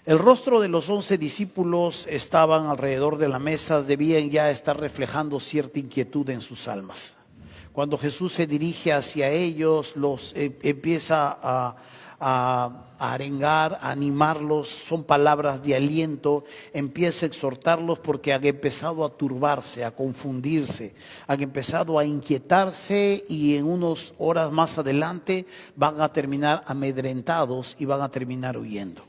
El rostro de los 11 discípulos estaban alrededor de la mesa, debían ya estar reflejando cierta inquietud en sus almas. Cuando Jesús se dirige hacia ellos, los empieza a arengar, a animarlos, son palabras de aliento, empieza a exhortarlos porque han empezado a turbarse, a confundirse, han empezado a inquietarse y en unas horas más adelante van a terminar amedrentados y van a terminar huyendo.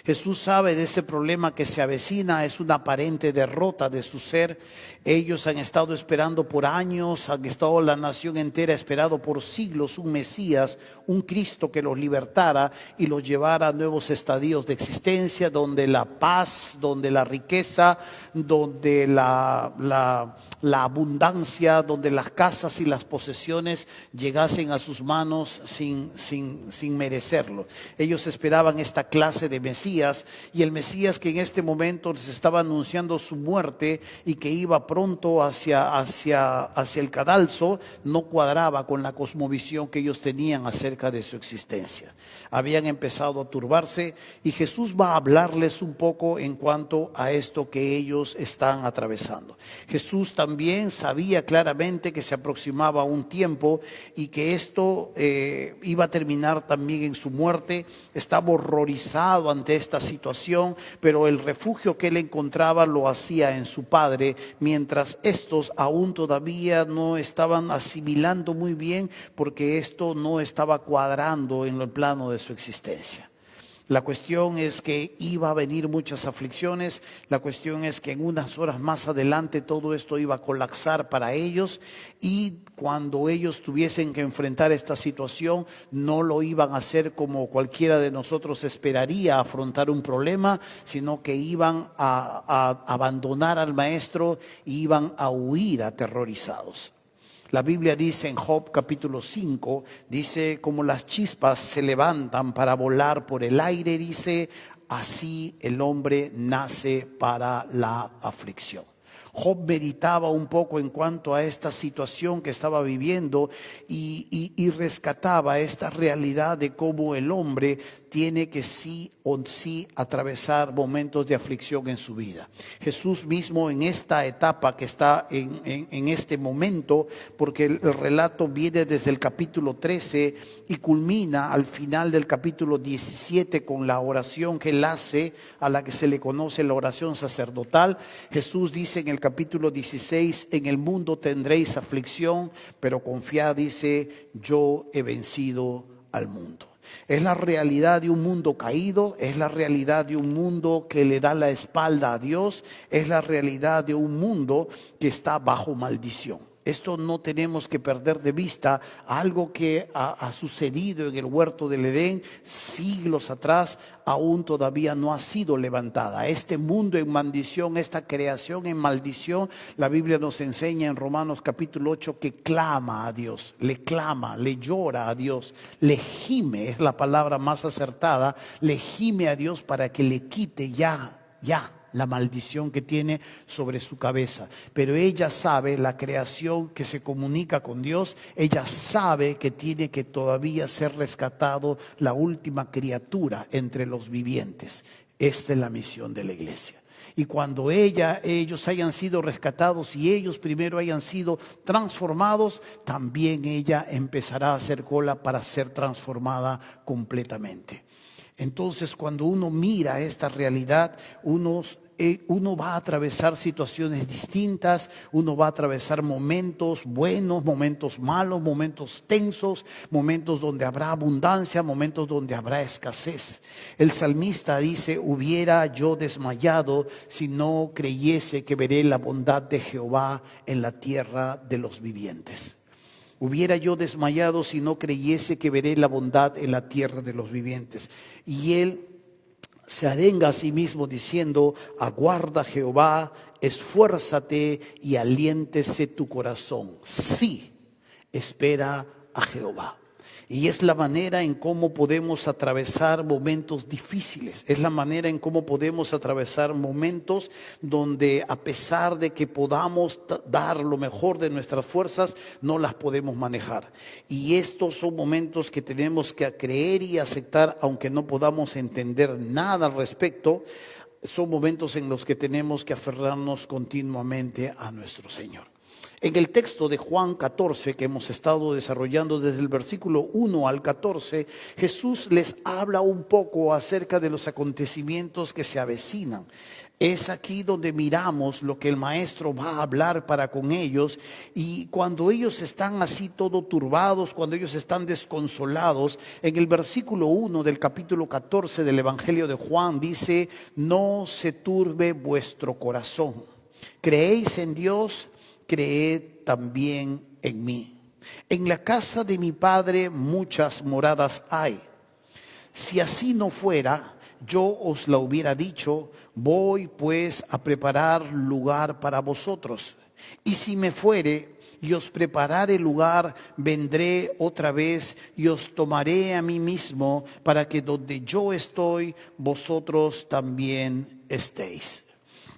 Jesús sabe de ese problema que se avecina, es una aparente derrota de su ser. Ellos han estado esperando por años, han estado la nación entera esperando por siglos un Mesías, un Cristo que los libertara y los llevara a nuevos estadios de existencia, donde la paz, donde la riqueza, donde la abundancia, donde las casas y las posesiones llegasen a sus manos sin merecerlo. Ellos esperaban esta clase de Mesías, y el Mesías que en este momento les estaba anunciando su muerte y que iba pronto hacia el cadalso, no cuadraba con la cosmovisión que ellos tenían acerca de su existencia. Habían empezado a turbarse y Jesús va a hablarles un poco en cuanto a esto que ellos están atravesando. Jesús también sabía claramente que se aproximaba un tiempo y que esto iba a terminar también en su muerte. Estaba horrorizado ante esta situación, pero el refugio que él encontraba lo hacía en su Padre, mientras estos aún todavía no estaban asimilando muy bien, porque esto no estaba cuadrando en el plano de su existencia. La cuestión es que iba a venir muchas aflicciones, la cuestión es que en unas horas más adelante todo esto iba a colapsar para ellos, y cuando ellos tuviesen que enfrentar esta situación no lo iban a hacer como cualquiera de nosotros esperaría afrontar un problema, sino que iban a abandonar al maestro y iban a huir aterrorizados. La Biblia dice en Job capítulo 5, dice, como las chispas se levantan para volar por el aire, dice, así el hombre nace para la aflicción. Job meditaba un poco en cuanto a esta situación que estaba viviendo y rescataba esta realidad de cómo el hombre tiene que sí o sí atravesar momentos de aflicción en su vida. Jesús mismo en esta etapa que está en este momento, porque el relato viene desde el capítulo 13 y culmina al final del capítulo 17 con la oración que él hace, a la que se le conoce la oración sacerdotal. Jesús dice en el capítulo 16, en el mundo tendréis aflicción, pero confiad, dice, yo he vencido al mundo. Es la realidad de un mundo caído, es la realidad de un mundo que le da la espalda a Dios, es la realidad de un mundo que está bajo maldición. Esto no tenemos que perder de vista, algo que ha sucedido en el huerto del Edén siglos atrás, aún todavía no ha sido levantada. Este mundo en maldición, esta creación en maldición, la Biblia nos enseña en Romanos capítulo 8 que clama a Dios, le llora a Dios, le gime, es la palabra más acertada, le gime a Dios para que le quite ya la maldición que tiene sobre su cabeza. Pero ella sabe, la creación que se comunica con Dios, ella sabe que tiene que todavía ser rescatado la última criatura entre los vivientes. Esta es la misión de la iglesia. Y cuando ellos hayan sido rescatados y ellos primero hayan sido transformados, también ella empezará a hacer cola para ser transformada completamente. Entonces, cuando uno mira esta realidad, uno va a atravesar situaciones distintas, uno va a atravesar momentos buenos, momentos malos, momentos tensos, momentos donde habrá abundancia, momentos donde habrá escasez. El salmista dice, hubiera yo desmayado si no creyese que veré la bondad de Jehová en la tierra de los vivientes. Hubiera yo desmayado si no creyese que veré la bondad en la tierra de los vivientes. Y él se arenga a sí mismo diciendo, aguarda Jehová, esfuérzate y aliéntese tu corazón. Sí, espera a Jehová. Y es la manera en cómo podemos atravesar momentos difíciles. Es la manera en cómo podemos atravesar momentos donde, a pesar de que podamos dar lo mejor de nuestras fuerzas, no las podemos manejar. Y estos son momentos que tenemos que creer y aceptar, aunque no podamos entender nada al respecto. Son momentos en los que tenemos que aferrarnos continuamente a nuestro Señor. En el texto de Juan 14 que hemos estado desarrollando desde el versículo 1 al 14, Jesús les habla un poco acerca de los acontecimientos que se avecinan. Es aquí donde miramos lo que el maestro va a hablar para con ellos, y cuando ellos están así todo turbados, cuando ellos están desconsolados, en el versículo 1 del capítulo 14 del Evangelio de Juan dice: no se turbe vuestro corazón. ¿Creéis en Dios? Creed también en mí. En la casa de mi Padre muchas moradas hay. Si así no fuera, yo os la hubiera dicho. Voy pues a preparar lugar para vosotros. Y si me fuere y os preparare lugar, vendré otra vez y os tomaré a mí mismo, para que donde yo estoy, vosotros también estéis.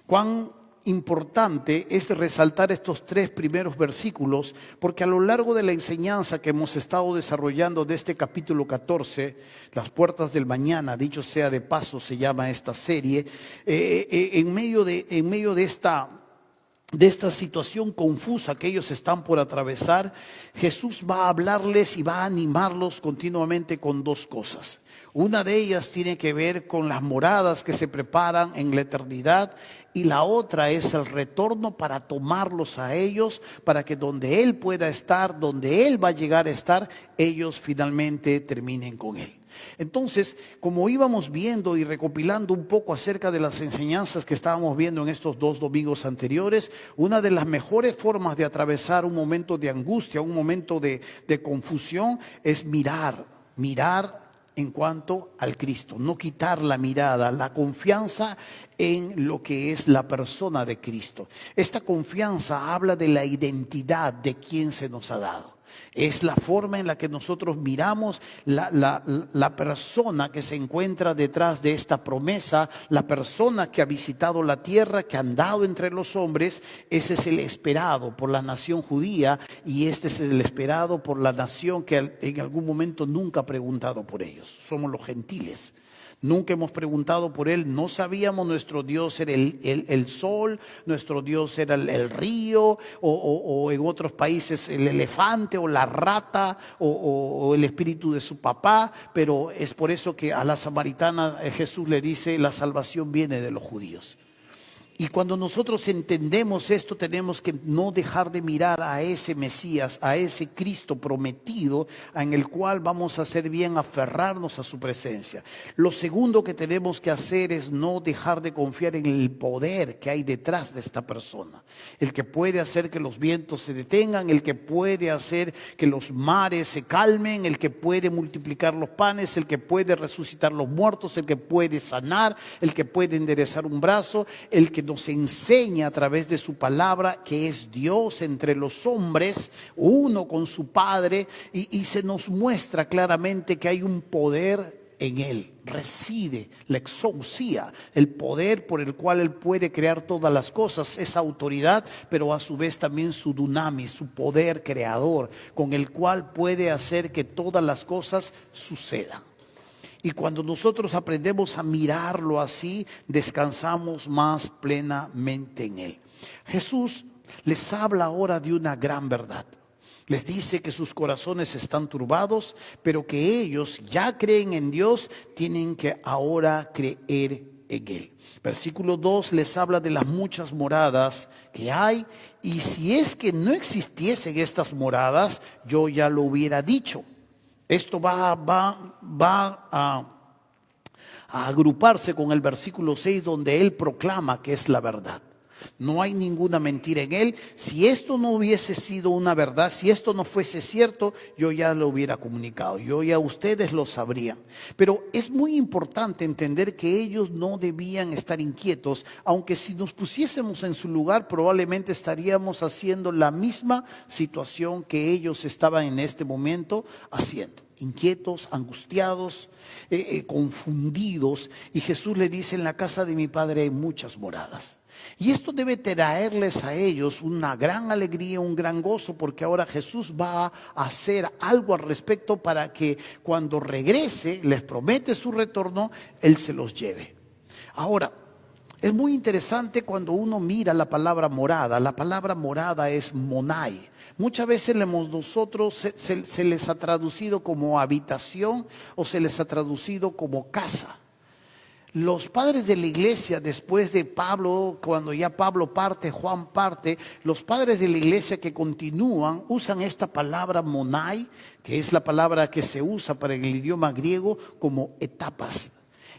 Cuán importante es resaltar estos 3 primeros versículos, porque a lo largo de la enseñanza que hemos estado desarrollando de este capítulo 14, las puertas del mañana, dicho sea de paso, se llama esta serie, en medio de esta situación confusa que ellos están por atravesar, Jesús va a hablarles y va a animarlos continuamente con 2 cosas. Una de ellas tiene que ver con las moradas que se preparan en la eternidad, y la otra es el retorno para tomarlos a ellos, para que donde Él pueda estar, donde Él va a llegar a estar, ellos finalmente terminen con Él. Entonces, como íbamos viendo y recopilando un poco acerca de las enseñanzas que estábamos viendo en estos 2 domingos anteriores, una de las mejores formas de atravesar un momento de angustia, un momento de confusión, es mirar en cuanto al Cristo, no quitar la mirada, la confianza en lo que es la persona de Cristo. Esta confianza habla de la identidad de quien se nos ha dado. Es la forma en la que nosotros miramos la persona que se encuentra detrás de esta promesa, la persona que ha visitado la tierra, que ha andado entre los hombres. Ese es el esperado por la nación judía, y este es el esperado por la nación que en algún momento nunca ha preguntado por ellos. Somos los gentiles. Nunca hemos preguntado por Él, no sabíamos. Nuestro Dios era el sol, nuestro Dios era el río, o en otros países el elefante o la rata, o el espíritu de su papá. Pero es por eso que a la samaritana Jesús le dice: la salvación viene de los judíos. Y cuando nosotros entendemos esto, tenemos que no dejar de mirar a ese Mesías, a ese Cristo prometido, en el cual vamos a hacer bien aferrarnos a su presencia. Lo segundo que tenemos que hacer es no dejar de confiar en el poder que hay detrás de esta persona. El que puede hacer que los vientos se detengan, el que puede hacer que los mares se calmen, el que puede multiplicar los panes, el que puede resucitar los muertos, el que puede sanar, el que puede enderezar un brazo, el que nos enseña a través de su palabra que es Dios entre los hombres, uno con su Padre, y se nos muestra claramente que hay un poder en Él. Reside la exousia, el poder por el cual Él puede crear todas las cosas, esa autoridad, pero a su vez también su dunamis, su poder creador, con el cual puede hacer que todas las cosas sucedan. Y cuando nosotros aprendemos a mirarlo así, descansamos más plenamente en Él. Jesús les habla ahora de una gran verdad. Les dice que sus corazones están turbados, pero que ellos ya creen en Dios, tienen que ahora creer en Él. Versículo 2 les habla de las muchas moradas que hay, y si es que no existiesen estas moradas, yo ya lo hubiera dicho. Esto va a agruparse con el versículo 6, donde Él proclama que es la verdad. No hay ninguna mentira en él. Si esto no hubiese sido una verdad, si esto no fuese cierto, yo ya lo hubiera comunicado, yo ya ustedes lo sabrían. Pero es muy importante entender que ellos no debían estar inquietos, aunque si nos pusiésemos en su lugar probablemente estaríamos haciendo la misma situación que ellos estaban en este momento haciendo. Inquietos, angustiados, confundidos. Y Jesús le dice: en la casa de mi Padre hay muchas moradas. Y esto debe traerles a ellos una gran alegría, un gran gozo, porque ahora Jesús va a hacer algo al respecto para que cuando regrese, les promete su retorno, Él se los lleve. Ahora, es muy interesante cuando uno mira la palabra morada. La palabra morada es monai. Muchas veces nosotros se les ha traducido como habitación o se les ha traducido como casa. Los padres de la iglesia, después de Pablo, cuando ya Pablo parte, Juan parte, los padres de la iglesia que continúan usan esta palabra monai, que es la palabra que se usa para el idioma griego, como etapas.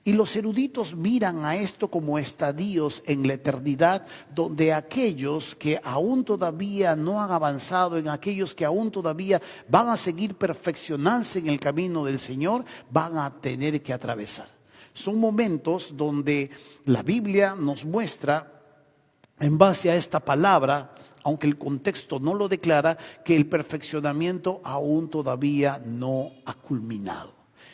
Y los eruditos miran a esto como estadios en la eternidad, donde aquellos que aún todavía no han avanzado, en aquellos que aún todavía van a seguir perfeccionándose en el camino del Señor, van a tener que atravesar. Son momentos donde la Biblia nos muestra, en base a esta palabra, aunque el contexto no lo declara, que el perfeccionamiento aún todavía no ha culminado.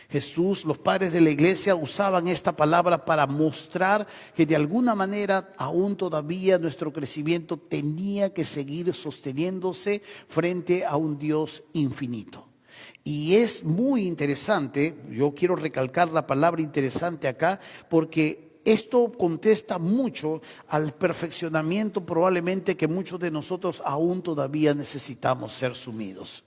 Jesús, los padres de la iglesia usaban esta palabra para mostrar que de alguna manera aún todavía nuestro crecimiento tenía que seguir sosteniéndose frente a un Dios infinito. Y es muy interesante, yo quiero recalcar la palabra interesante acá, porque esto contesta mucho al perfeccionamiento probablemente que muchos de nosotros aún todavía necesitamos ser sumidos.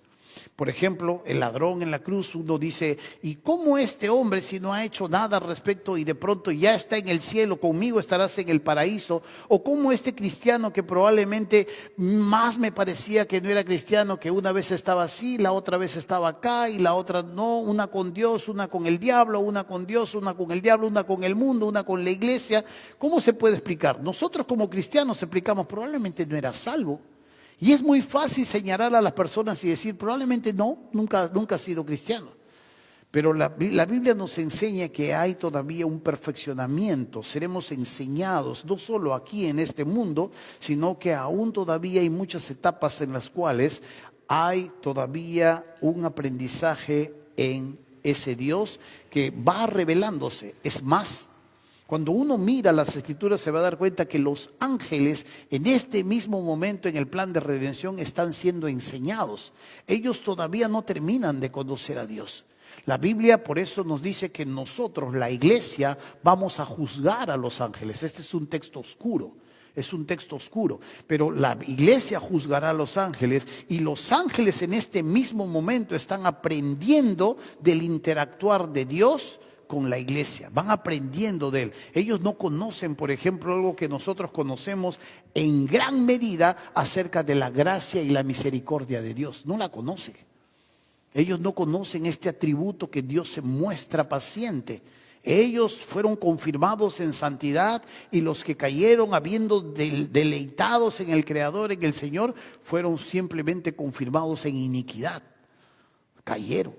Por ejemplo, el ladrón en la cruz, uno dice: ¿y cómo este hombre, si no ha hecho nada al respecto y de pronto ya está en el cielo, conmigo estarás en el paraíso? O cómo este cristiano que probablemente más me parecía que no era cristiano, que una vez estaba así, la otra vez estaba acá y la otra no, una con Dios, una con el diablo, una con Dios, una con el diablo, una con el mundo, una con la iglesia. ¿Cómo se puede explicar? Nosotros como cristianos explicamos: probablemente no era salvo. Y es muy fácil señalar a las personas y decir: probablemente no, nunca ha sido cristiano. Pero la Biblia nos enseña que hay todavía un perfeccionamiento. Seremos enseñados no solo aquí en este mundo, sino que aún todavía hay muchas etapas en las cuales hay todavía un aprendizaje en ese Dios que va revelándose. Es más, cuando uno mira las Escrituras se va a dar cuenta que los ángeles en este mismo momento en el plan de redención están siendo enseñados. Ellos todavía no terminan de conocer a Dios. La Biblia por eso nos dice que nosotros, la iglesia, vamos a juzgar a los ángeles. Este es un texto oscuro. Es un texto oscuro, pero la iglesia juzgará a los ángeles y los ángeles en este mismo momento están aprendiendo del interactuar de Dios con la iglesia, van aprendiendo de él. Ellos no conocen, por ejemplo, algo que nosotros conocemos en gran medida acerca de la gracia y la misericordia de Dios. No la conocen. Ellos no conocen este atributo que Dios se muestra paciente. Ellos fueron confirmados en santidad y los que cayeron habiendo deleitados en el Creador, en el Señor, fueron simplemente confirmados en iniquidad. Cayeron.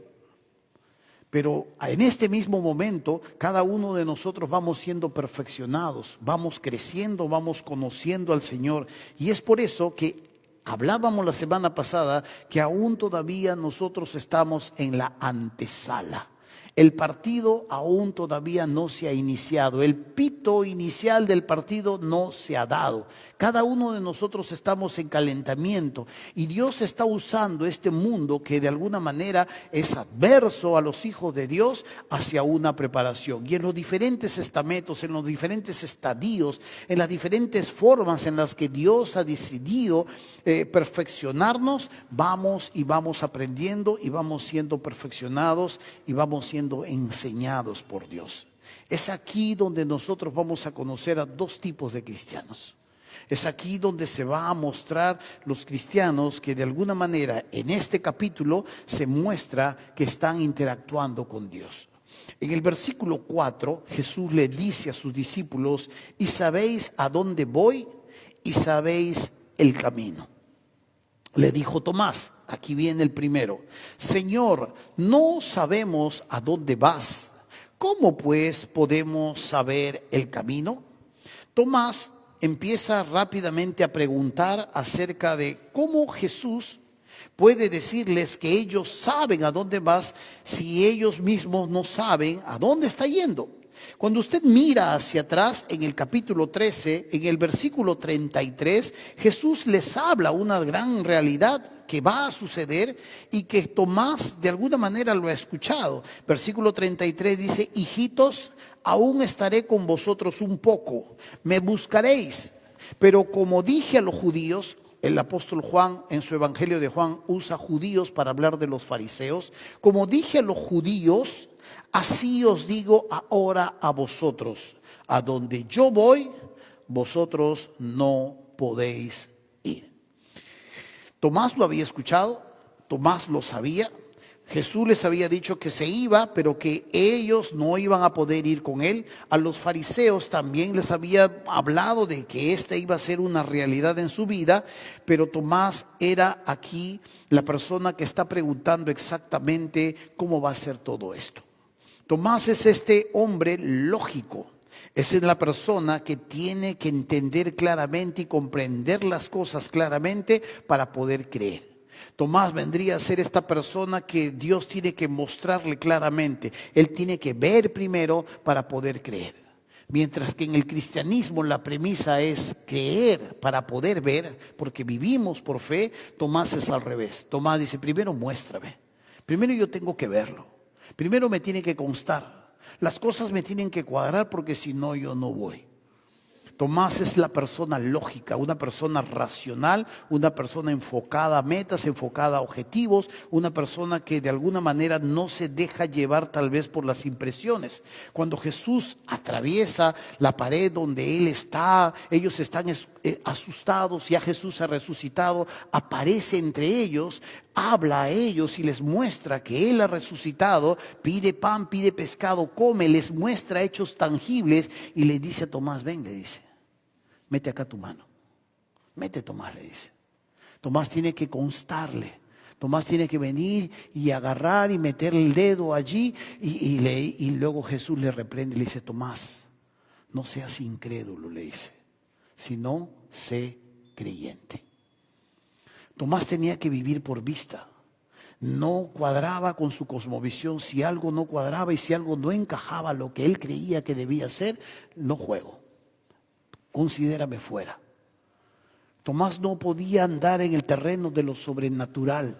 Pero en este mismo momento, cada uno de nosotros vamos siendo perfeccionados, vamos creciendo, vamos conociendo al Señor. Y es por eso que hablábamos la semana pasada que aún todavía nosotros estamos en la antesala. El partido aún todavía no se ha iniciado. El pito inicial del partido no se ha dado. Cada uno de nosotros estamos en calentamiento y Dios está usando este mundo que de alguna manera es adverso a los hijos de Dios hacia una preparación. Y en los diferentes estamentos, en los diferentes estadios, en las diferentes formas en las que Dios ha decidido perfeccionarnos, vamos aprendiendo y vamos siendo perfeccionados y vamos siendo enseñados por Dios. Es aquí donde nosotros vamos a conocer a dos tipos de cristianos. Es aquí donde se va a mostrar los cristianos que de alguna manera en este capítulo se muestra que están interactuando con Dios. En el versículo 4 Jesús le dice a sus discípulos: ¿y sabéis a dónde voy? y sabéis el camino. Le dijo Tomás, aquí viene el primero: Señor, no sabemos a dónde vas. ¿Cómo pues podemos saber el camino? Tomás empieza rápidamente a preguntar acerca de cómo Jesús puede decirles que ellos saben a dónde vas si ellos mismos no saben a dónde está yendo. Cuando usted mira hacia atrás en el capítulo 13, en el versículo 33, Jesús les habla una gran realidad que va a suceder y que Tomás de alguna manera lo ha escuchado. Versículo 33 dice: hijitos, aún estaré con vosotros un poco, me buscaréis, pero como dije a los judíos. El apóstol Juan en su evangelio de Juan usa judíos para hablar de los fariseos. Como dije a los judíos, así os digo ahora a vosotros: a donde yo voy, vosotros no podéis ir. Tomás lo había escuchado, Tomás lo sabía. Jesús les había dicho que se iba, pero que ellos no iban a poder ir con él. A los fariseos también les había hablado de que esta iba a ser una realidad en su vida, pero Tomás era aquí la persona que está preguntando exactamente cómo va a ser todo esto. Tomás es este hombre lógico. Esa es la persona que tiene que entender claramente y comprender las cosas claramente para poder creer. Tomás vendría a ser esta persona que Dios tiene que mostrarle claramente. Él tiene que ver primero para poder creer. Mientras que en el cristianismo la premisa es creer para poder ver, porque vivimos por fe, Tomás es al revés. Tomás dice: primero muéstrame, primero yo tengo que verlo, primero me tiene que constar, las cosas me tienen que cuadrar porque si no yo no voy. Tomás es la persona lógica, una persona racional, una persona enfocada a metas, enfocada a objetivos, una persona que de alguna manera no se deja llevar tal vez por las impresiones. Cuando Jesús atraviesa la pared donde Él está, ellos están asustados, ya Jesús ha resucitado, aparece entre ellos, habla a ellos y les muestra que Él ha resucitado, pide pan, pide pescado, come, les muestra hechos tangibles y le dice a Tomás: ven, le dice, mete acá tu mano. Mete, Tomás, le dice. Tomás tiene que constarle. Tomás tiene que venir y agarrar y meter el dedo allí y luego Jesús le reprende y le dice: Tomás, no seas incrédulo, le dice, sino sé creyente. Tomás tenía que vivir por vista. No cuadraba con su cosmovisión. Si algo no cuadraba y si algo no encajaba lo que él creía que debía hacer, no juego. Considérame fuera. Tomás no podía andar en el terreno de lo sobrenatural.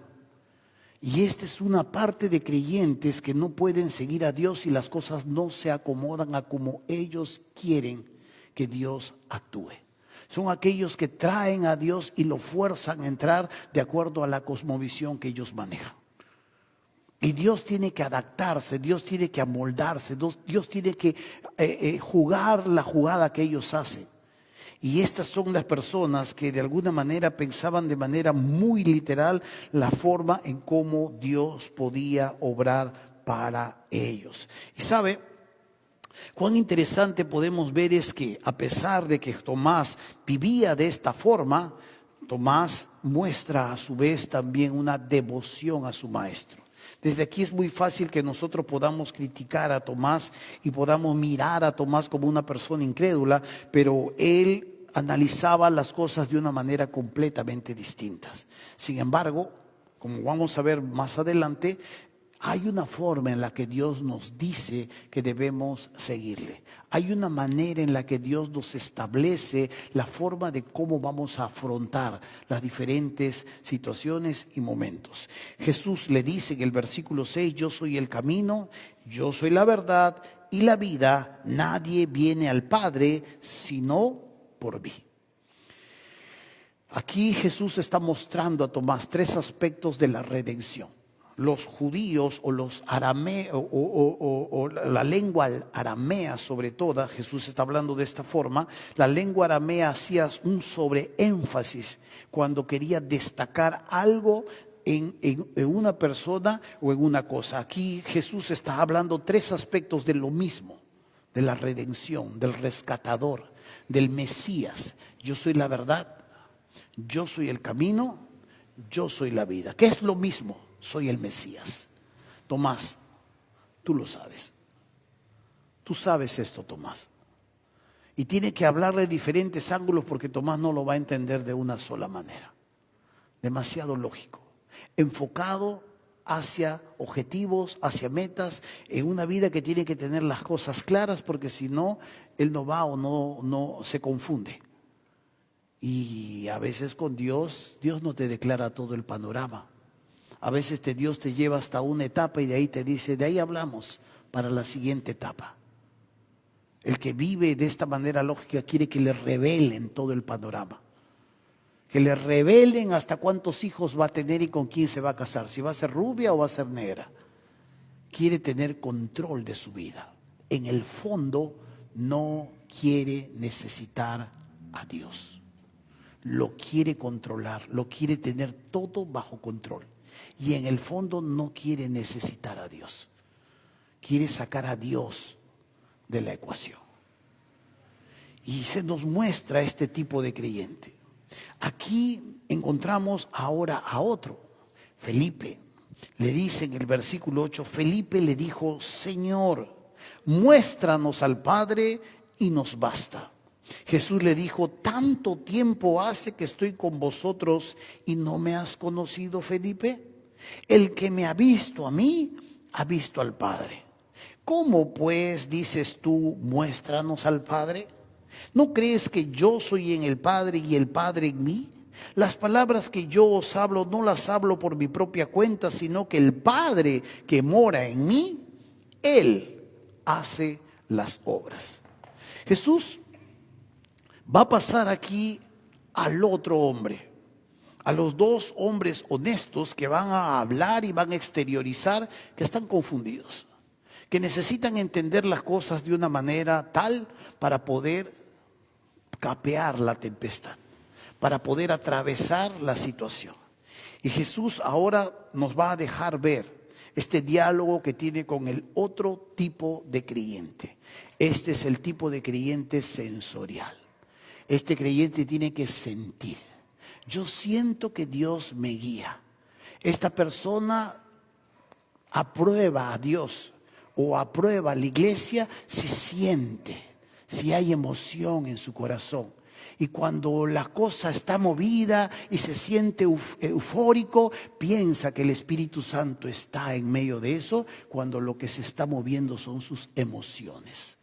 Y esta es una parte de creyentes que no pueden seguir a Dios si las cosas no se acomodan a como ellos quieren que Dios actúe. Son aquellos que traen a Dios y lo fuerzan a entrar de acuerdo a la cosmovisión que ellos manejan. Y Dios tiene que adaptarse, Dios tiene que amoldarse, Dios tiene que jugar la jugada que ellos hacen. Y estas son las personas que de alguna manera pensaban de manera muy literal la forma en cómo Dios podía obrar para ellos. Y sabe, cuán interesante podemos ver es que a pesar de que Tomás vivía de esta forma, Tomás muestra a su vez también una devoción a su maestro. Desde aquí es muy fácil que nosotros podamos criticar a Tomás y podamos mirar a Tomás como una persona incrédula, pero él analizaba las cosas de una manera completamente distinta. Sin embargo, como vamos a ver más adelante, hay una forma en la que Dios nos dice que debemos seguirle. Hay una manera en la que Dios nos establece la forma de cómo vamos a afrontar las diferentes situaciones y momentos. Jesús le dice en el versículo 6, yo soy el camino, yo soy la verdad y la vida. Nadie viene al Padre sino por mí. Aquí Jesús está mostrando a Tomás tres aspectos de la redención. Los judíos o los arameos o la lengua aramea sobre todo, Jesús está hablando de esta forma, la lengua aramea hacía un sobreénfasis cuando quería destacar algo en una persona o en una cosa. Aquí Jesús está hablando tres aspectos de lo mismo, de la redención, del rescatador, del Mesías. Yo soy la verdad, yo soy el camino, yo soy la vida. ¿Qué es lo mismo? Soy el Mesías. Tomás, tú lo sabes. Tú sabes esto, Tomás. Y tiene que hablarle de diferentes ángulos porque Tomás no lo va a entender de una sola manera. Demasiado lógico. Enfocado hacia objetivos, hacia metas, en una vida que tiene que tener las cosas claras porque si no, él no va o no se confunde. Y a veces con Dios no te declara todo el panorama. A veces Dios te lleva hasta una etapa y de ahí te dice, de ahí hablamos para la siguiente etapa. El que vive de esta manera lógica quiere que le revelen todo el panorama. Que le revelen hasta cuántos hijos va a tener y con quién se va a casar. Si va a ser rubia o va a ser negra. Quiere tener control de su vida. En el fondo no quiere necesitar a Dios. Lo quiere controlar, lo quiere tener todo bajo control. Y en el fondo no quiere necesitar a Dios. Quiere sacar a Dios de la ecuación. Y se nos muestra este tipo de creyente. Aquí encontramos ahora a otro, Felipe. Le dice en el versículo 8, Felipe le dijo, Señor, muéstranos al Padre y nos basta. Jesús le dijo, tanto tiempo hace que estoy con vosotros y no me has conocido, Felipe. El que me ha visto a mí, ha visto al Padre. ¿Cómo pues dices tú, muéstranos al Padre? ¿No crees que yo soy en el Padre y el Padre en mí? Las palabras que yo os hablo no las hablo por mi propia cuenta, sino que el Padre que mora en mí, Él hace las obras. Jesús va a pasar aquí al otro hombre, a los dos hombres honestos que van a hablar y van a exteriorizar que están confundidos, que necesitan entender las cosas de una manera tal para poder capear la tempestad, para poder atravesar la situación. Y Jesús ahora nos va a dejar ver este diálogo que tiene con el otro tipo de creyente. Este es el tipo de creyente sensorial. Este creyente tiene que sentir. Yo siento que Dios me guía. Esta persona aprueba a Dios o aprueba a la iglesia si siente, si hay emoción en su corazón. Y cuando la cosa está movida y se siente eufórico, piensa que el Espíritu Santo está en medio de eso, cuando lo que se está moviendo son sus emociones.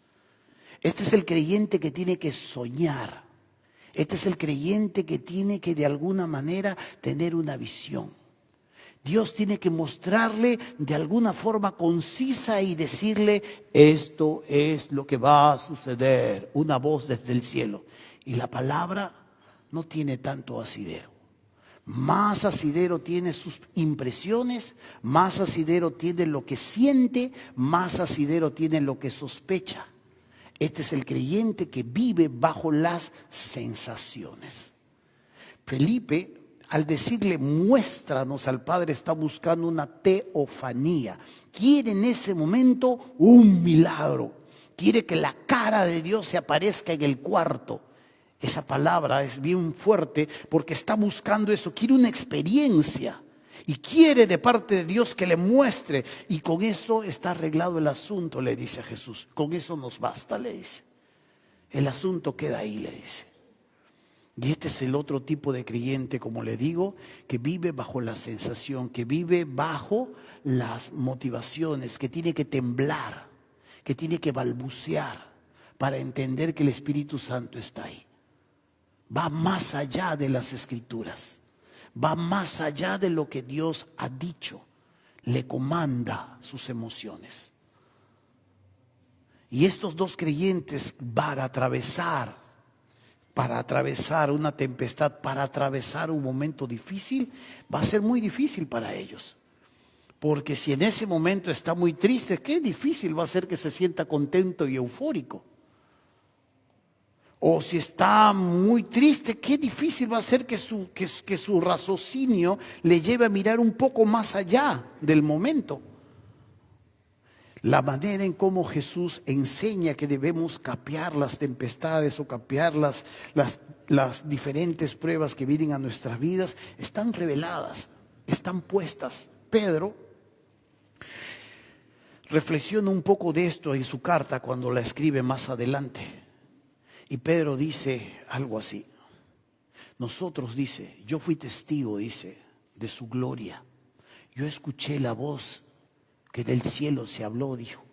Este es el creyente que tiene que soñar. Este es el creyente que tiene que de alguna manera tener una visión. Dios tiene que mostrarle de alguna forma concisa y decirle, esto es lo que va a suceder. Una voz desde el cielo. Y la palabra no tiene tanto asidero. Más asidero tiene sus impresiones, más asidero tiene lo que siente, más asidero tiene lo que sospecha. Este es el creyente que vive bajo las sensaciones. Felipe, al decirle muéstranos al Padre, está buscando una teofanía. Quiere en ese momento un milagro. Quiere que la cara de Dios se aparezca en el cuarto. Esa palabra es bien fuerte porque está buscando eso. Quiere una experiencia y quiere de parte de Dios que le muestre. Y con eso está arreglado el asunto, le dice a Jesús. Con eso nos basta, le dice. El asunto queda ahí, le dice. Y este es el otro tipo de creyente, como le digo, que vive bajo la sensación, que vive bajo las motivaciones, que tiene que temblar, que tiene que balbucear para entender que el Espíritu Santo está ahí. Va más allá de las Escrituras, va más allá de lo que Dios ha dicho, le comanda sus emociones. Y estos dos creyentes van a atravesar una tempestad, para atravesar un momento difícil, va a ser muy difícil para ellos. Porque si en ese momento está muy triste, qué difícil va a ser que se sienta contento y eufórico. O si está muy triste, qué difícil va a ser que su raciocinio le lleve a mirar un poco más allá del momento. La manera en cómo Jesús enseña que debemos capear las tempestades o capear las diferentes pruebas que vienen a nuestras vidas están reveladas, están puestas. Pedro reflexiona un poco de esto en su carta cuando la escribe más adelante. Y Pedro dice algo así. Nosotros, dice, yo fui testigo, dice, de su gloria. Yo escuché la voz que del cielo se habló, dijo.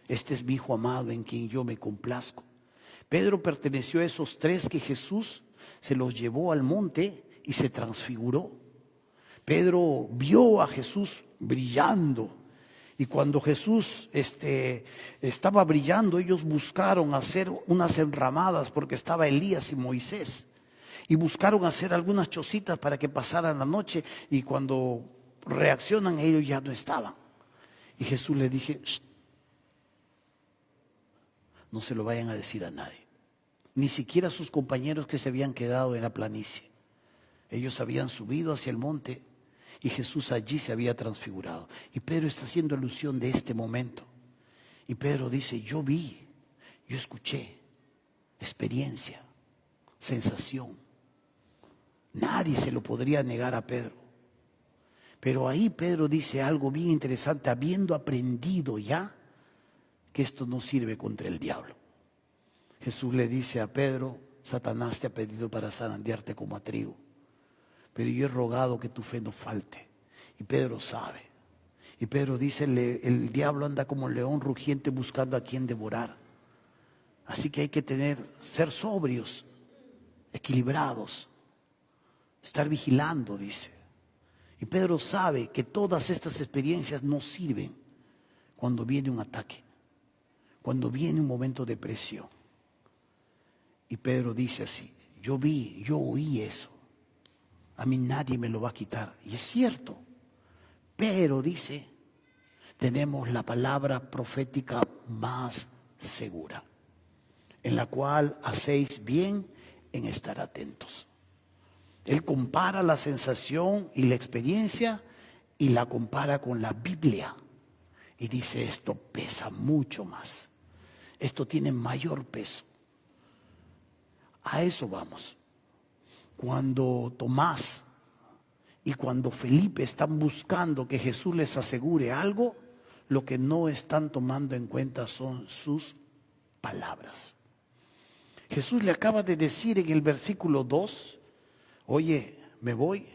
Este es mi hijo amado en quien yo me complazco. Pedro perteneció a esos tres que Jesús se los llevó al monte y se transfiguró. Pedro vio a Jesús brillando. Y cuando Jesús estaba brillando, ellos buscaron hacer unas enramadas porque estaba Elías y Moisés. Y buscaron hacer algunas chocitas para que pasaran la noche. Y cuando reaccionan, ellos ya no estaban. Y Jesús le dije, no se lo vayan a decir a nadie, ni siquiera a sus compañeros que se habían quedado en la planicie. Ellos habían subido hacia el monte y Jesús allí se había transfigurado. Y Pedro está haciendo alusión de este momento. Y Pedro dice, yo vi, yo escuché, experiencia, sensación. Nadie se lo podría negar a Pedro. Pero ahí Pedro dice algo bien interesante, habiendo aprendido ya que esto no sirve contra el diablo. Jesús le dice a Pedro, Satanás te ha pedido para zarandearte como a trigo, pero yo he rogado que tu fe no falte. Y Pedro sabe. Y Pedro dice, el diablo anda como un león rugiente buscando a quien devorar. Así que hay que ser sobrios, equilibrados, estar vigilando, dice. Y Pedro sabe que todas estas experiencias no sirven cuando viene un ataque, cuando viene un momento de presión. Y Pedro dice así, yo oí eso, a mí nadie me lo va a quitar. Y es cierto, pero dice, tenemos la palabra profética más segura, en la cual hacéis bien en estar atentos. Él compara la sensación y la experiencia y la compara con la Biblia. Y dice, esto pesa mucho más. Esto tiene mayor peso. A eso vamos. Cuando Tomás y cuando Felipe están buscando que Jesús les asegure algo, lo que no están tomando en cuenta son sus palabras. Jesús le acaba de decir en el versículo 2, oye, me voy,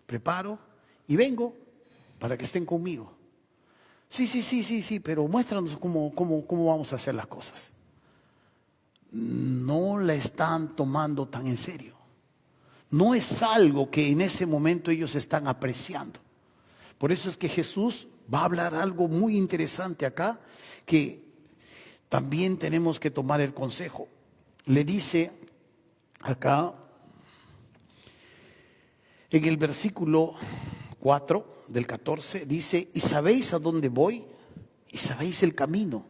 preparo y vengo para que estén conmigo. Sí, pero muéstranos cómo vamos a hacer las cosas. No la están tomando tan en serio. No es algo que en ese momento ellos están apreciando. Por eso es que Jesús va a hablar algo muy interesante acá, que también tenemos que tomar el consejo. Le dice acá, en el versículo 4 del 14, dice, ¿y sabéis a dónde voy? ¿Y sabéis el camino?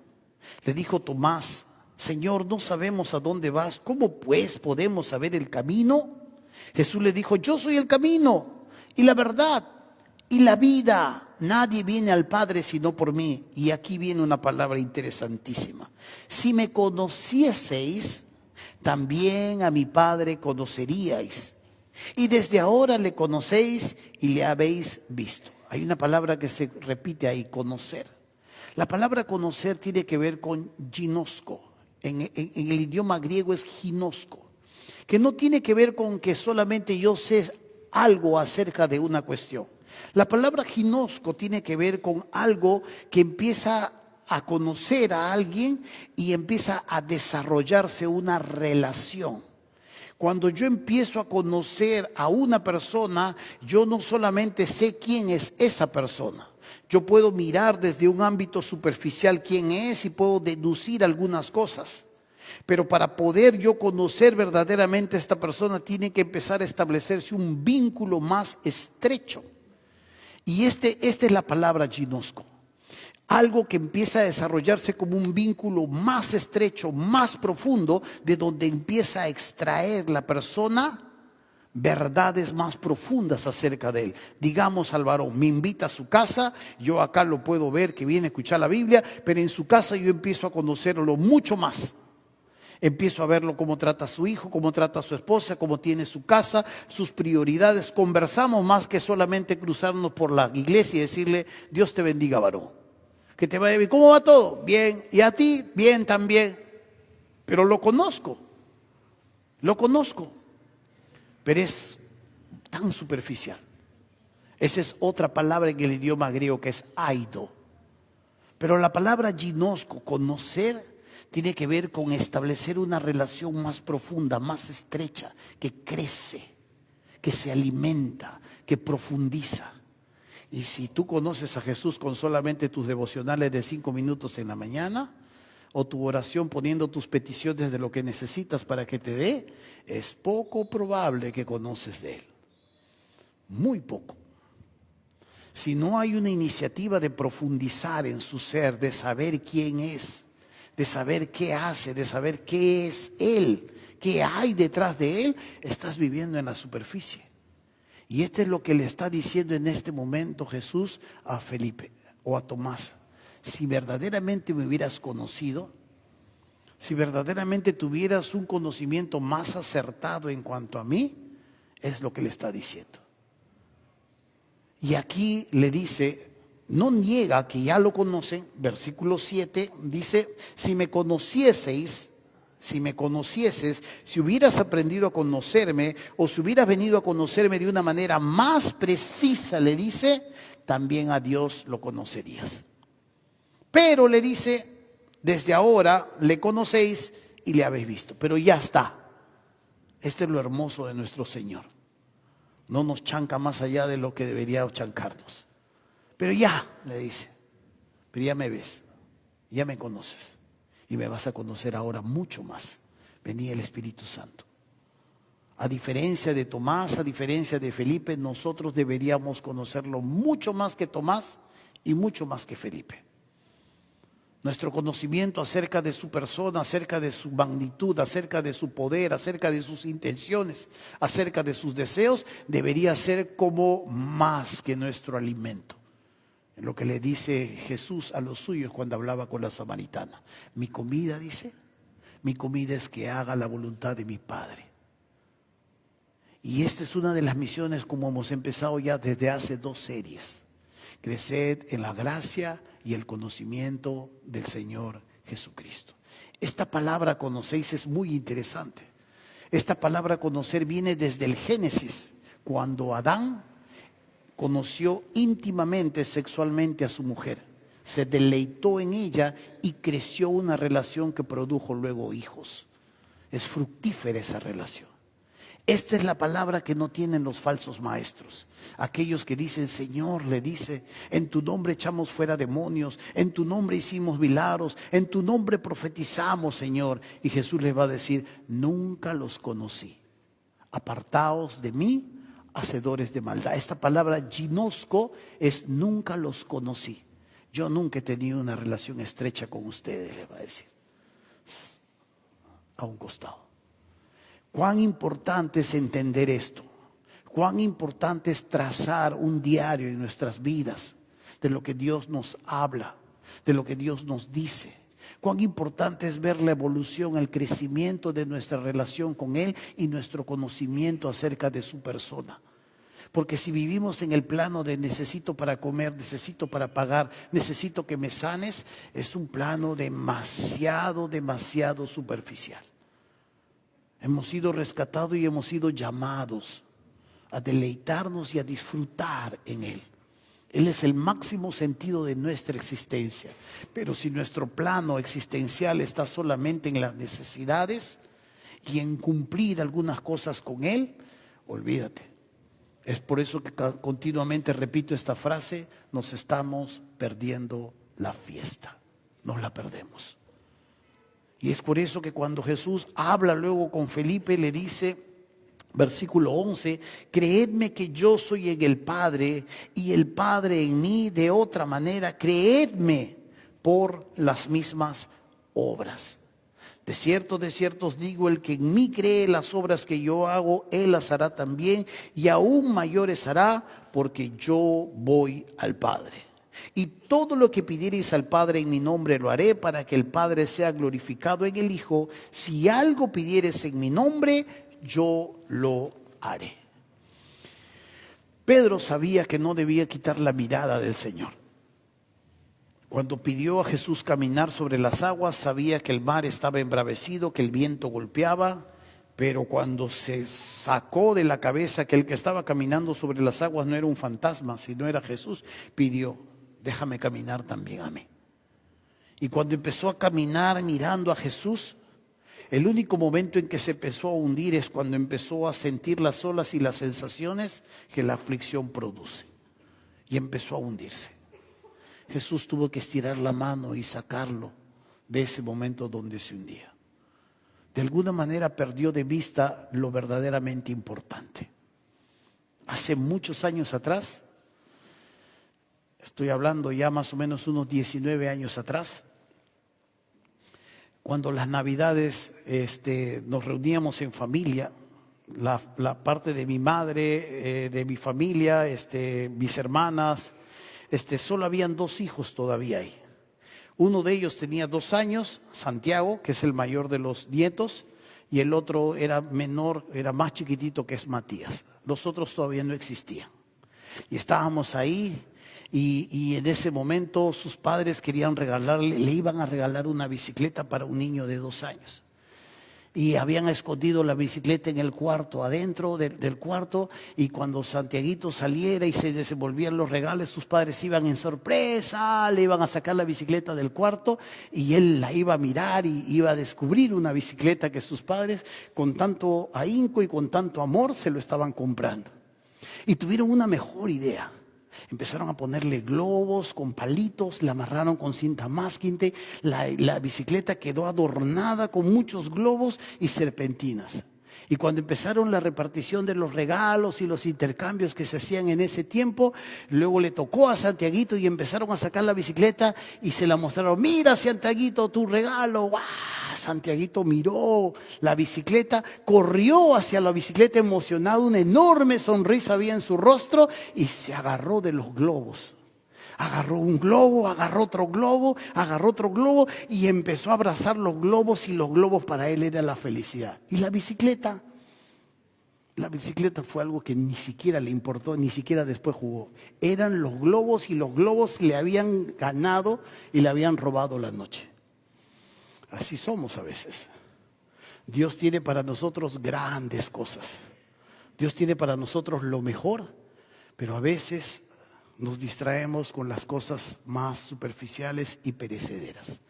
Le dijo Tomás, Señor, no sabemos a dónde vas, ¿cómo pues podemos saber el camino? Jesús le dijo, yo soy el camino y la verdad y la vida. Nadie viene al Padre sino por mí. Y aquí viene una palabra interesantísima. Si me conocieseis, también a mi Padre conoceríais. Y desde ahora le conocéis y le habéis visto. Hay una palabra que se repite ahí, conocer. La palabra conocer tiene que ver con ginosco. En el idioma griego es ginosco, que no tiene que ver con que solamente yo sé algo acerca de una cuestión. La palabra ginosco tiene que ver con algo que empieza a conocer a alguien y empieza a desarrollarse una relación. Cuando yo empiezo a conocer a una persona, yo no solamente sé quién es esa persona. Yo puedo mirar desde un ámbito superficial quién es y puedo deducir algunas cosas. Pero para poder yo conocer verdaderamente a esta persona, tiene que empezar a establecerse un vínculo más estrecho. Y esta es la palabra ginosco. Algo que empieza a desarrollarse como un vínculo más estrecho, más profundo, de donde empieza a extraer la persona verdades más profundas acerca de Él. Digamos al varón, me invita a su casa, yo acá lo puedo ver que viene a escuchar la Biblia, pero en su casa yo empiezo a conocerlo mucho más. Empiezo a verlo cómo trata a su hijo, cómo trata a su esposa, cómo tiene su casa, sus prioridades. Conversamos más que solamente cruzarnos por la iglesia y decirle, Dios te bendiga, varón. Que te vaya bien. ¿Cómo va todo? Bien. ¿Y a ti? Bien también. Pero lo conozco. Pero es tan superficial. Esa es otra palabra en el idioma griego que es aido. Pero la palabra ginosco, conocer, tiene que ver con establecer una relación más profunda, más estrecha, que crece, que se alimenta, que profundiza. Y si tú conoces a Jesús con solamente tus devocionales de 5 minutos en la mañana, o tu oración poniendo tus peticiones de lo que necesitas para que te dé, es poco probable que conoces de Él. Muy poco. Si no hay una iniciativa de profundizar en su ser, de saber quién es, de saber qué hace, de saber qué es Él, qué hay detrás de Él, estás viviendo en la superficie. Y esto es lo que le está diciendo en este momento Jesús a Felipe o a Tomás. Si verdaderamente me hubieras conocido, si verdaderamente tuvieras un conocimiento más acertado en cuanto a mí, es lo que le está diciendo. Y aquí le dice, no niega que ya lo conocen, versículo 7, dice, si me conocieses, si hubieras aprendido a conocerme o si hubieras venido a conocerme de una manera más precisa, le dice, también a Dios lo conocerías. Pero le dice, desde ahora le conocéis y le habéis visto. Pero ya está. Este es lo hermoso de nuestro Señor. No nos chanca más allá de lo que debería chancarnos. Pero ya, le dice, pero ya me ves, ya me conoces. Y me vas a conocer ahora mucho más. Venía el Espíritu Santo. A diferencia de Tomás, a diferencia de Felipe, nosotros deberíamos conocerlo mucho más que Tomás y mucho más que Felipe. Nuestro conocimiento acerca de su persona, acerca de su magnitud, acerca de su poder, acerca de sus intenciones, acerca de sus deseos, debería ser como más que nuestro alimento. En lo que le dice Jesús a los suyos cuando hablaba con la samaritana. Mi comida, dice, mi comida es que haga la voluntad de mi Padre. Y esta es una de las misiones como hemos empezado ya desde hace 2 series. Creced en la gracia y el conocimiento del Señor Jesucristo. Esta palabra conocéis es muy interesante. Esta palabra conocer viene desde el Génesis, cuando Adán conoció íntimamente, sexualmente a su mujer, se deleitó en ella y creció una relación que produjo luego hijos. Es fructífera esa relación. Esta es la palabra que no tienen los falsos maestros. Aquellos que dicen, Señor, le dice, en tu nombre echamos fuera demonios, en tu nombre hicimos milagros, en tu nombre profetizamos, Señor. Y Jesús les va a decir, nunca los conocí. Apartaos de mí, hacedores de maldad. Esta palabra ginosco es nunca los conocí. Yo nunca he tenido una relación estrecha con ustedes, le va a decir. A un costado. Cuán importante es entender esto. Cuán importante es trazar un diario en nuestras vidas de lo que Dios nos habla, de lo que Dios nos dice. Cuán importante es ver la evolución, el crecimiento de nuestra relación con Él y nuestro conocimiento acerca de su persona. Porque si vivimos en el plano de necesito para comer, necesito para pagar, necesito que me sanes, es un plano demasiado superficial. Hemos sido rescatados y hemos sido llamados a deleitarnos y a disfrutar en Él. Él es el máximo sentido de nuestra existencia. Pero si nuestro plano existencial está solamente en las necesidades y en cumplir algunas cosas con Él, olvídate. Es por eso que continuamente repito esta frase, nos estamos perdiendo la fiesta, nos la perdemos. Y es por eso que cuando Jesús habla luego con Felipe le dice, versículo 11, creedme que yo soy en el Padre y el Padre en mí, de otra manera, creedme por las mismas obras. De cierto os digo, el que en mí cree, las obras que yo hago, él las hará también, y aún mayores hará, porque yo voy al Padre. Y todo lo que pidiereis al Padre en mi nombre lo haré, para que el Padre sea glorificado en el Hijo. Si algo pidieres en mi nombre, yo lo haré. Pedro sabía que no debía quitar la mirada del Señor. Cuando pidió a Jesús caminar sobre las aguas, sabía que el mar estaba embravecido, que el viento golpeaba, pero cuando se sacó de la cabeza que el que estaba caminando sobre las aguas no era un fantasma, sino era Jesús, pidió: déjame caminar también a mí. Y cuando empezó a caminar mirando a Jesús, el único momento en que se empezó a hundir es cuando empezó a sentir las olas y las sensaciones que la aflicción produce. Y empezó a hundirse. Jesús tuvo que estirar la mano y sacarlo de ese momento donde se hundía. De alguna manera perdió de vista lo verdaderamente importante. Hace muchos años atrás, estoy hablando ya más o menos unos 19 años atrás, cuando las Navidades nos reuníamos en familia, la parte de mi madre, de mi familia, mis hermanas, solo habían 2 hijos todavía ahí. Uno de ellos tenía 2 años, Santiago, que es el mayor de los nietos, y el otro era menor, era más chiquitito, que es Matías. Los otros todavía no existían. Y estábamos ahí, y en ese momento sus padres querían regalarle, le iban a regalar una bicicleta para un niño de 2 años. Y habían escondido la bicicleta en el cuarto, adentro del cuarto, y cuando Santiaguito saliera y se desenvolvían los regalos, sus padres iban en sorpresa, le iban a sacar la bicicleta del cuarto y él la iba a mirar y iba a descubrir una bicicleta que sus padres con tanto ahínco y con tanto amor se lo estaban comprando. Y tuvieron una mejor idea. Empezaron a ponerle globos con palitos, la amarraron con cinta masking tape. La bicicleta quedó adornada con muchos globos y serpentinas. Y cuando empezaron la repartición de los regalos y los intercambios que se hacían en ese tiempo, luego le tocó a Santiaguito y empezaron a sacar la bicicleta y se la mostraron. Mira, Santiaguito, tu regalo. ¡Guau! Santiaguito miró la bicicleta, corrió hacia la bicicleta emocionado, una enorme sonrisa había en su rostro y se agarró de los globos. Agarró un globo, agarró otro globo y empezó a abrazar los globos, y los globos para él era la felicidad. Y la bicicleta fue algo que ni siquiera le importó, ni siquiera después jugó. Eran los globos, y los globos le habían ganado y le habían robado la noche. Así somos a veces. Dios tiene para nosotros grandes cosas. Dios tiene para nosotros lo mejor, pero a veces nos distraemos con las cosas más superficiales y perecederas.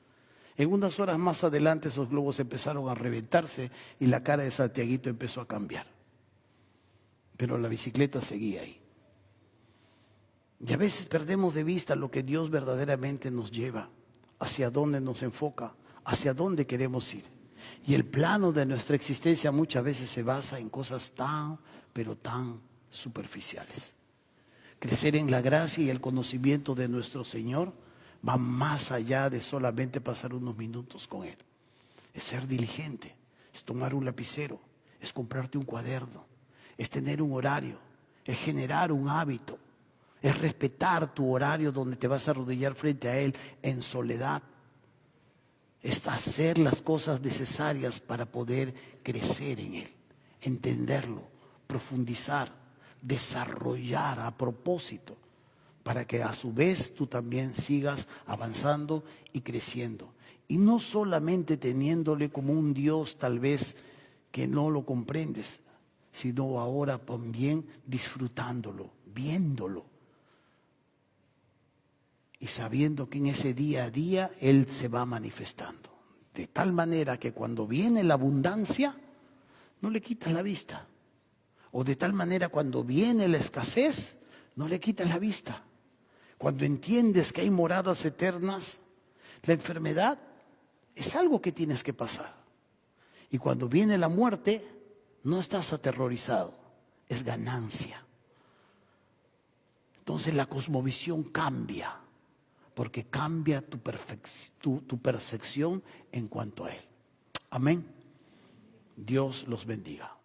En unas horas más adelante esos globos empezaron a reventarse y la cara de Santiaguito empezó a cambiar. Pero la bicicleta seguía ahí. Y a veces perdemos de vista lo que Dios verdaderamente nos lleva, hacia dónde nos enfoca, hacia dónde queremos ir. Y el plano de nuestra existencia muchas veces se basa en cosas tan, pero tan superficiales. Crecer en la gracia y el conocimiento de nuestro Señor va más allá de solamente pasar unos minutos con Él. Es ser diligente, es tomar un lapicero, es comprarte un cuaderno, es tener un horario, es generar un hábito, es respetar tu horario donde te vas a arrodillar frente a Él en soledad. Es hacer las cosas necesarias para poder crecer en Él, entenderlo, profundizar, desarrollar a propósito, para que a su vez tú también sigas avanzando y creciendo. Y no solamente teniéndole como un Dios tal vez que no lo comprendes, sino ahora también disfrutándolo, viéndolo. Y sabiendo que en ese día a día Él se va manifestando. De tal manera que cuando viene la abundancia, no le quitas la vista. O de tal manera cuando viene la escasez, no le quitas la vista. Cuando entiendes que hay moradas eternas, la enfermedad es algo que tienes que pasar. Y cuando viene la muerte, no estás aterrorizado, es ganancia. Entonces la cosmovisión cambia, porque cambia tu percepción en cuanto a Él. Amén. Dios los bendiga.